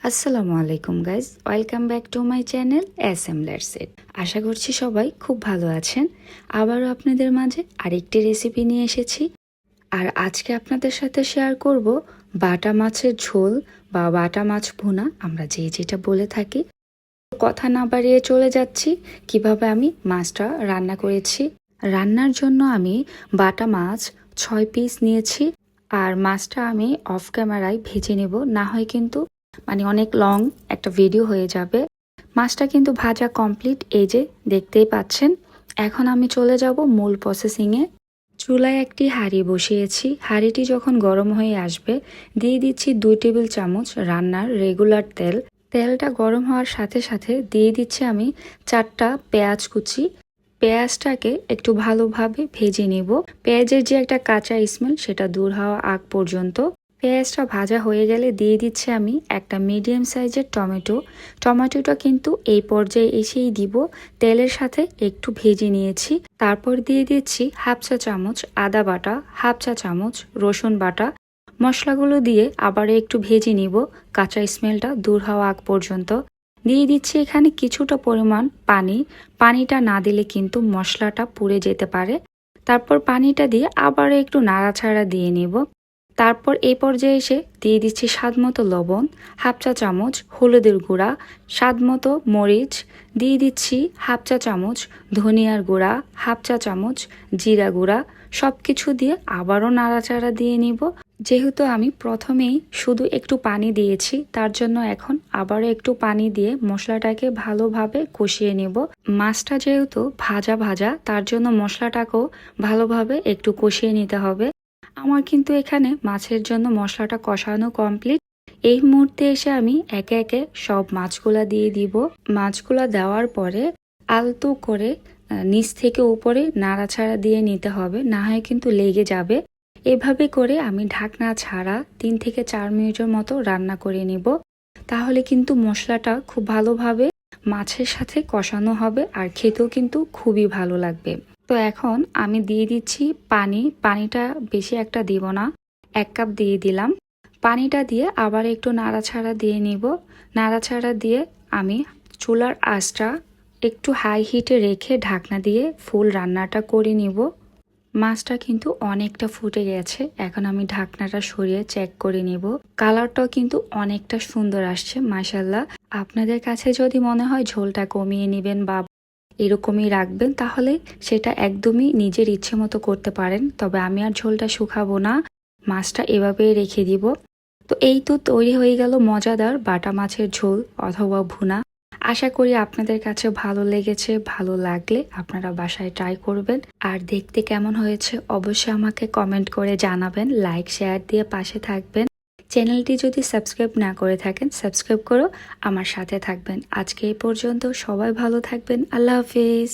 আসসালামু আলাইকুম guys, welcome back to my channel SM let's eat. আশা করছি সবাই খুব ভালো আছেন। আবারও আপনাদের মাঝে আরেকটি রেসিপি নিয়ে এসেছি। আর আজকে আপনাদের সাথে শেয়ার করব বাটা মাছের ঝোল বা বাটা মাছ ভুনা, আমরা যেটা বলে থাকি। কথা না বাড়িয়ে চলে যাচ্ছি কিভাবে আমি মাছটা রান্না করেছি। রান্নার জন্য আমি বাটা মাছ 6 পিস নিয়েছি। আর মাছটা আমি অফ ক্যামেরায় ভেজে নেব, না হয় কিন্তু অনেক লং একটা ভিডিও হয়ে যাবে। মাছটা কিন্তু ভাজা কমপ্লিট, এই যে দেখতেই পাচ্ছেন। এখন আমি চলে যাব মূল প্রসেসিংয়ে। চুলায় একটি হাঁড়ি বসিয়েছি। হাঁড়িটি যখন গরম হয়ে আসবে দিয়ে দিচ্ছি 2 টেবিল চামচ রান্নার রেগুলার তেল। তেলটা গরম হওয়ার সাথে সাথে দিয়ে দিচ্ছি আমি 4টা পেঁয়াজ কুচি। পেঁয়াজটাকে একটু ভালোভাবে ভেজে নেব। পেঁয়াজের যে একটা কাঁচা স্মেল সেটা দূর হওয়া আগ পর্যন্ত। পেঁয়াজটা ভাজা হয়ে গেলে দিয়ে দিচ্ছি আমি একটা মিডিয়াম সাইজের টমেটো। টমেটোটা কিন্তু এই পর্যায়ে এসেই দিব। তেলের সাথে একটু ভেজে নিয়েছি। তারপর দিয়ে দিচ্ছি হাফ চা চামচ আদা বাটা, হাফ চা চামচ রসুন বাটা। মশলাগুলো দিয়ে আবার একটু ভেজে নিব কাঁচা স্মেলটা দূর হওয়া আগ পর্যন্ত। দিয়ে দিচ্ছি এখানে কিছুটা পরিমাণ পানি। পানিটা না দিলে কিন্তু মশলাটা পুড়ে যেতে পারে। তারপর পানিটা দিয়ে আবার একটু নাড়াচাড়া দিয়ে নিব। তারপর এই পর্যায়ে এসে দিয়ে দিচ্ছি স্বাদ মতো লবণ, হাফ চা চামচ হলুদের গুঁড়া, স্বাদ মতো মরিচ, দিয়ে দিচ্ছি হাফ চা চামচ ধনিয়ার গুঁড়া, হাফ চা চামচ জিরা গুঁড়া। সব কিছু দিয়ে আবারও নাড়াচাড়া দিয়ে নিব। যেহেতু আমি প্রথমেই শুধু একটু পানি দিয়েছি, তার জন্য এখন আবারও একটু পানি দিয়ে মশলাটাকে ভালোভাবে কষিয়ে নেব। মাছটা যেহেতু ভাজা ভাজা, তার জন্য মশলাটাকেও ভালোভাবে একটু কষিয়ে নিতে হবে। আমার কিন্তু এখানে মাছের জন্য মশলাটা কষানো কমপ্লিট। এই মুহূর্তে এসে আমি একে একে সব মাছগুলা দিয়ে দিব। মাছগুলা দেওয়ার পরে আলতো করে নিচ থেকে উপরে নাড়াচাড়া দিয়ে নিতে হবে, না হয় কিন্তু লেগে যাবে। এভাবে করে আমি ঢাকনা ছাড়া 3 থেকে 4 মিনিটের মতো রান্না করে নিব। তাহলে কিন্তু মশলাটা খুব ভালোভাবে মাছের সাথে কষানো হবে আর খেতেও কিন্তু খুবই ভালো লাগবে। তো এখন আমি দিয়ে দিচ্ছি পানি। পানিটা বেশি একটা দিব না, 1 কাপ দিয়ে দিলাম। পানিটা দিয়ে আবার একটু নাড়াচাড়া দিয়ে নিব। নাড়াচাড়া দিয়ে আমি চুলার আঁচটা একটু হাই হিটে রেখে ঢাকনা দিয়ে ফুল রান্নাটা করে নিব। মাছটা কিন্তু অনেকটা ফুটে গেছে। এখন আমি ঢাকনাটা সরিয়ে চেক করে নিব। কালারটাও কিন্তু অনেকটা সুন্দর আসছে মাশাআল্লাহ। আপনাদের কাছে যদি মনে হয় ঝোলটা কমিয়ে নেবেন বা এরকমই রাখবেন, তাহলে সেটা একদমই নিজের ইচ্ছে মতো করতে পারেন। তবে আমি আর ঝোলটা শুকাবো না, মাছটা এভাবেই রেখে দিব। তো এই তো তৈরি হয়ে গেল মজাদার বাটা মাছের ঝোল অথবা ভুনা। আশা করি আপনাদের কাছে ভালো লেগেছে। ভালো লাগলে আপনারা বাসায় ট্রাই করবেন। আর দেখতে কেমন হয়েছে অবশ্যই আমাকে কমেন্ট করে জানাবেন। লাইক শেয়ার দিয়ে পাশে থাকবেন। চ্যানেলটি যদি সাবস্ক্রাইব না করে থাকেন সাবস্ক্রাইব করো, আমার সাথে থাকবেন। আজকে এই পর্যন্ত, সবাই ভালো থাকবেন। আল্লাহ হাফিজ।